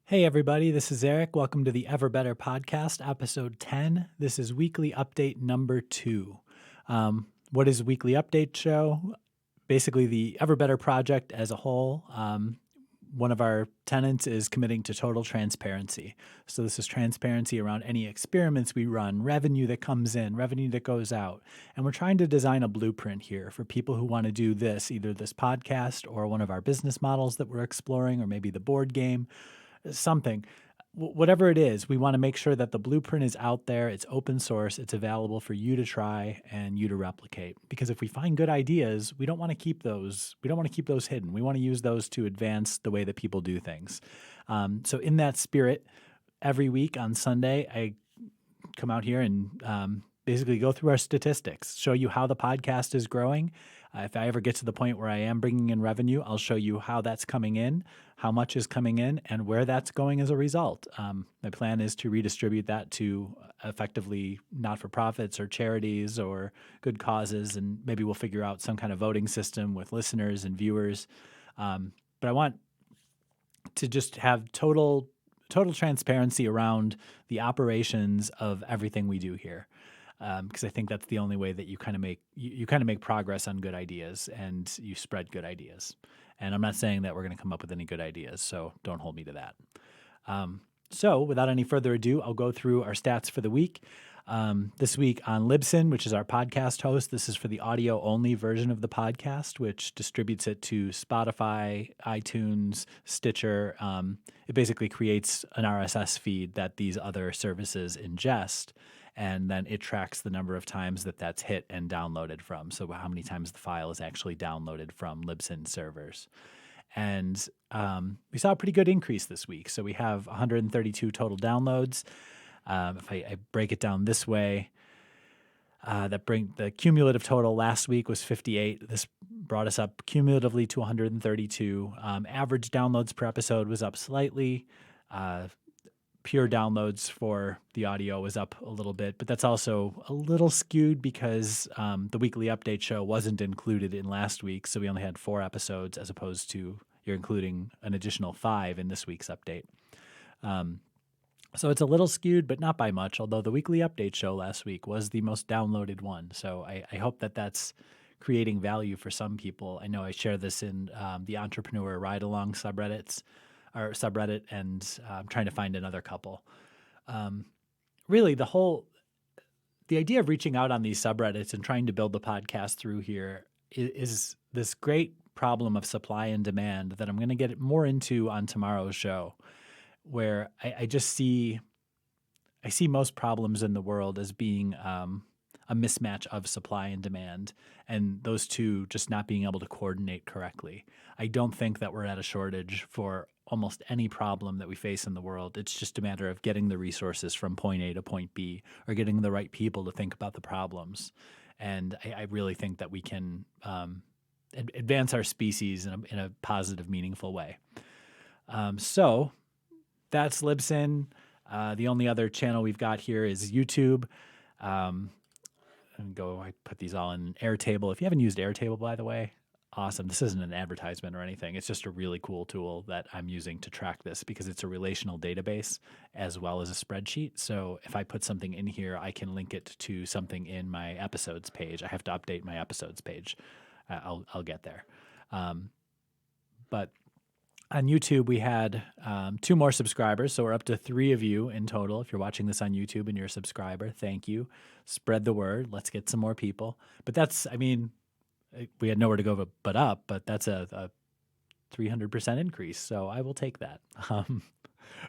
Hey, everybody, this is Eric. Welcome to the Everbetter podcast, episode 10. This is weekly update number 2. What is a weekly update show? Basically, the Everbetter project as a whole. One of our tenets is committing to total transparency. So, this is transparency around any experiments we run, revenue that comes in, revenue that goes out. And we're trying to design a blueprint here for people who want to do this, either this podcast or one of our business models that we're exploring, or maybe the board game. Something, whatever it is, we want to make sure that the blueprint is out there, it's open source, it's available for you to try and you to replicate. Because if we find good ideas, we don't want to keep those. We don't want to keep those hidden. We want to use those to advance the way that people do things. So in that spirit, every week on Sunday, I come out here and basically go through our statistics, show you how the podcast is growing. If I ever get to the point where I am bringing in revenue, I'll show you how that's coming in, how much is coming in, and where that's going as a result. My plan is to redistribute that to effectively not-for-profits or charities or good causes, and maybe we'll figure out some kind of voting system with listeners and viewers. But I want to just have total transparency around the operations of everything we do here. Because I think that's the only way that you kind of make progress on good ideas and you spread good ideas. And I'm not saying that we're going to come up with any good ideas, so don't hold me to that. So without any further ado, I'll go through our stats for the week. This week on Libsyn, which is our podcast host, this is for the audio-only version of the podcast, which distributes it to Spotify, iTunes, Stitcher. It basically creates an RSS feed that these other services ingest, and then it tracks the number of times that that's hit and downloaded from. So how many times the file is actually downloaded from Libsyn servers. And we saw a pretty good increase this week. So we have 132 total downloads. If I break it down this way, the cumulative total last week was 58. This brought us up cumulatively to 132. Average downloads per episode was up slightly. Pure downloads for the audio was up a little bit, but that's also a little skewed because the weekly update show wasn't included in last week, so we only had 4 episodes as opposed to you're including an additional 5 in this week's update. So it's a little skewed, but not by much, although the weekly update show last week was the most downloaded one. So I hope that that's creating value for some people. I know I share this in the Entrepreneur Ride-Along subreddit, and I'm trying to find another couple. Really, the idea of reaching out on these subreddits and trying to build the podcast through here is this great problem of supply and demand that I'm going to get more into on tomorrow's show, where I see most problems in the world as being a mismatch of supply and demand, and those two just not being able to coordinate correctly. I don't think that we're at a shortage for almost any problem that we face in the world. It's just a matter of getting the resources from point A to point B, or getting the right people to think about the problems. And I really think that we can advance our species in a positive, meaningful way. So that's Libsyn. The only other channel we've got here is YouTube. I put these all in Airtable. If you haven't used Airtable, by the way, awesome. This isn't an advertisement or anything. It's just a really cool tool that I'm using to track this because it's a relational database as well as a spreadsheet. So if I put something in here, I can link it to something in my episodes page. I have to update my episodes page. I'll get there. But on YouTube, we had 2 more subscribers, so we're up to 3 of you in total. If you're watching this on YouTube and you're a subscriber, thank you. Spread the word. Let's get some more people. But we had nowhere to go but up, but that's a 300% increase, so I will take that,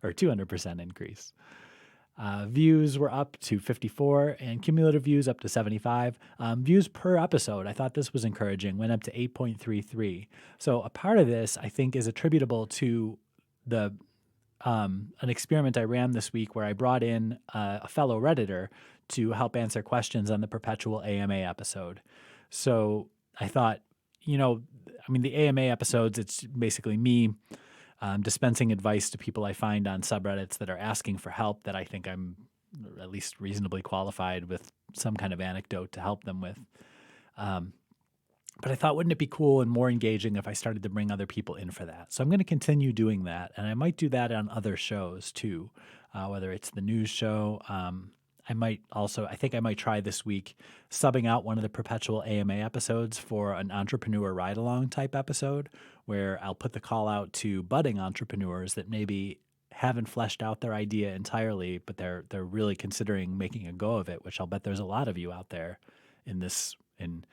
or 200% increase. Views were up to 54 and cumulative views up to 75. Views per episode, I thought this was encouraging, went up to 8.33. So a part of this, I think, is attributable to an experiment I ran this week where I brought in a fellow Redditor to help answer questions on the Perpetual AMA episode. So I thought, the AMA episodes, it's basically me dispensing advice to people I find on subreddits that are asking for help that I think I'm at least reasonably qualified with some kind of anecdote to help them with. But I thought, wouldn't it be cool and more engaging if I started to bring other people in for that? So I'm going to continue doing that. And I might do that on other shows too, whether it's the news show. I might also, I think I might try this week subbing out one of the perpetual AMA episodes for an entrepreneur ride along type episode where I'll put the call out to budding entrepreneurs that maybe haven't fleshed out their idea entirely, but they're really considering making a go of it, which I'll bet there's a lot of you out there in this in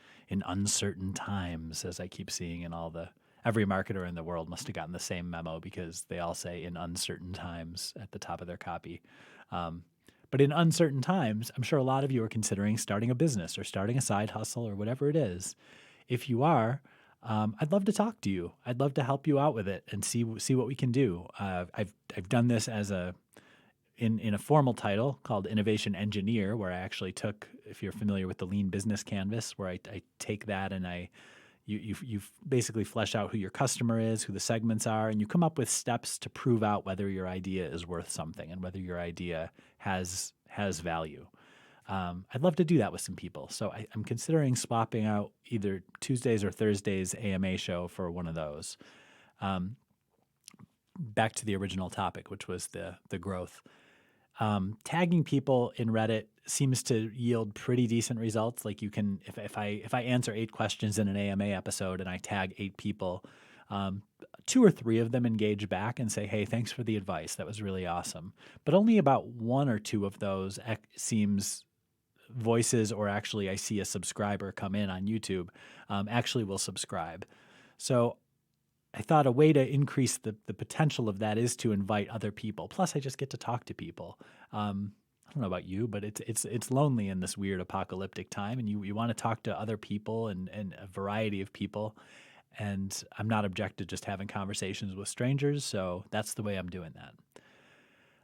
uncertain times, as I keep seeing in all the every marketer in the world must have gotten the same memo because they all say in uncertain times at the top of their copy. But in uncertain times, I'm sure a lot of you are considering starting a business or starting a side hustle or whatever it is. If you are, I'd love to talk to you. I'd love to help you out with it and see what we can do. I've done this as in a formal title called Innovation Engineer, where I actually took, if you're familiar with the Lean Business Canvas, where I take that and you basically flesh out who your customer is, who the segments are, and you come up with steps to prove out whether your idea is worth something and whether your idea has value. I'd love to do that with some people. So I'm considering swapping out either Tuesdays or Thursdays AMA show for one of those. Back to the original topic, which was the growth. Tagging people in Reddit seems to yield pretty decent results. Like you can, if I answer 8 questions in an AMA episode and I tag 8 people, 2 or 3 of them engage back and say, "Hey, thanks for the advice. That was really awesome." But only about 1 or 2 of those seems voices, or actually I see a subscriber come in on YouTube, actually will subscribe. So I thought a way to increase the potential of that is to invite other people. Plus, I just get to talk to people. I don't know about you, but it's lonely in this weird apocalyptic time, and you want to talk to other people and a variety of people. And I'm not object to just having conversations with strangers, so that's the way I'm doing that.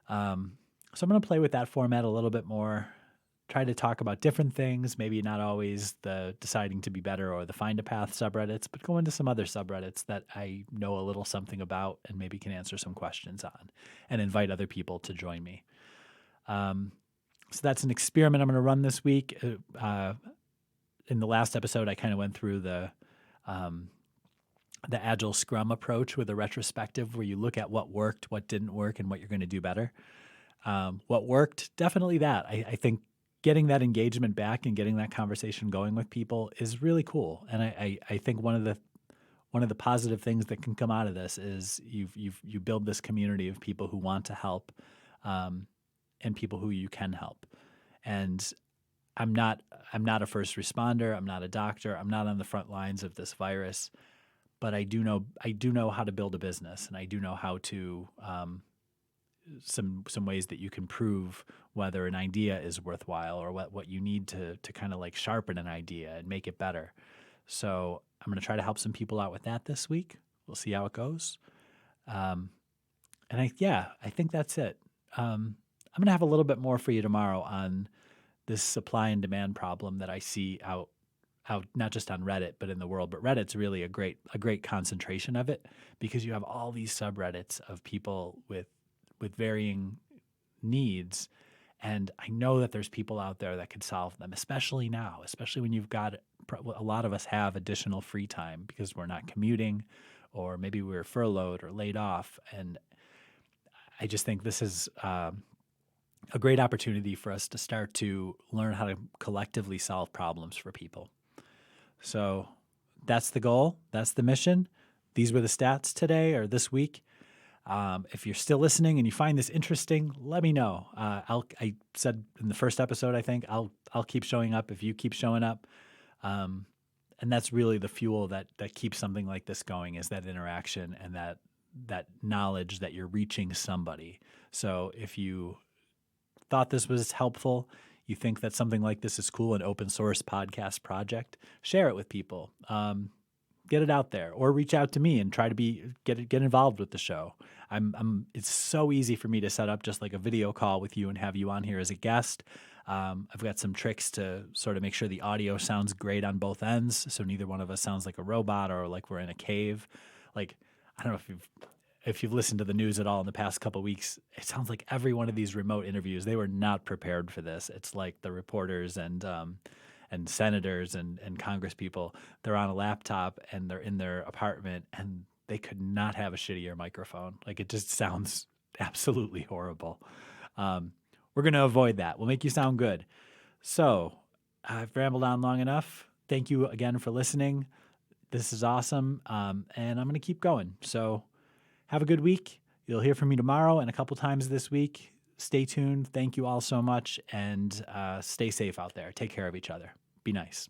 So I'm going to play with that format a little bit more. Try to talk about different things, maybe not always the deciding to be better or the find a path subreddits, but go into some other subreddits that I know a little something about and maybe can answer some questions on and invite other people to join me. So that's an experiment I'm going to run this week. In the last episode, I kind of went through the Agile Scrum approach with a retrospective where you look at what worked, what didn't work, and what you're going to do better. What worked, definitely that. I think getting that engagement back and getting that conversation going with people is really cool. And I think one of the positive things that can come out of this is you build this community of people who want to help, and people who you can help. And I'm not a first responder. I'm not a doctor. I'm not on the front lines of this virus, but I do know how to build a business, and I do know how to some ways that you can prove whether an idea is worthwhile or what you need to kind of like sharpen an idea and make it better. So I'm going to try to help some people out with that this week. We'll see how it goes. And I think that's it. I'm going to have a little bit more for you tomorrow on this supply and demand problem that I see out not just on Reddit but in the world. But Reddit's really a great concentration of it because you have all these subreddits of people with varying needs. And I know that there's people out there that could solve them, especially now, especially when you've got a lot of us have additional free time because we're not commuting or maybe we're furloughed or laid off. And I just think this is a great opportunity for us to start to learn how to collectively solve problems for people. So that's the goal. That's the mission. These were the stats today or this week. If you're still listening and you find this interesting, let me know. I said in the first episode, I think I'll keep showing up if you keep showing up. And that's really the fuel that keeps something like this going, is that interaction and that knowledge that you're reaching somebody. So if you thought this was helpful, you think that something like this is cool, an open source podcast project, share it with people. Get it out there, or reach out to me and try to get involved with the show. It's so easy for me to set up just like a video call with you and have you on here as a guest. I've got some tricks to sort of make sure the audio sounds great on both ends, so neither one of us sounds like a robot or like we're in a cave. Like, I don't know if you've listened to the news at all in the past couple of weeks, it sounds like every one of these remote interviews, they were not prepared for this. It's like the reporters and and senators and Congress people, they're on a laptop and they're in their apartment and they could not have a shittier microphone. Like, it just sounds absolutely horrible. We're going to avoid that. We'll make you sound good. So I've rambled on long enough. Thank you again for listening. This is awesome. And I'm going to keep going. So have a good week. You'll hear from me tomorrow and a couple times this week. Stay tuned. Thank you all so much. And stay safe out there. Take care of each other. Be nice.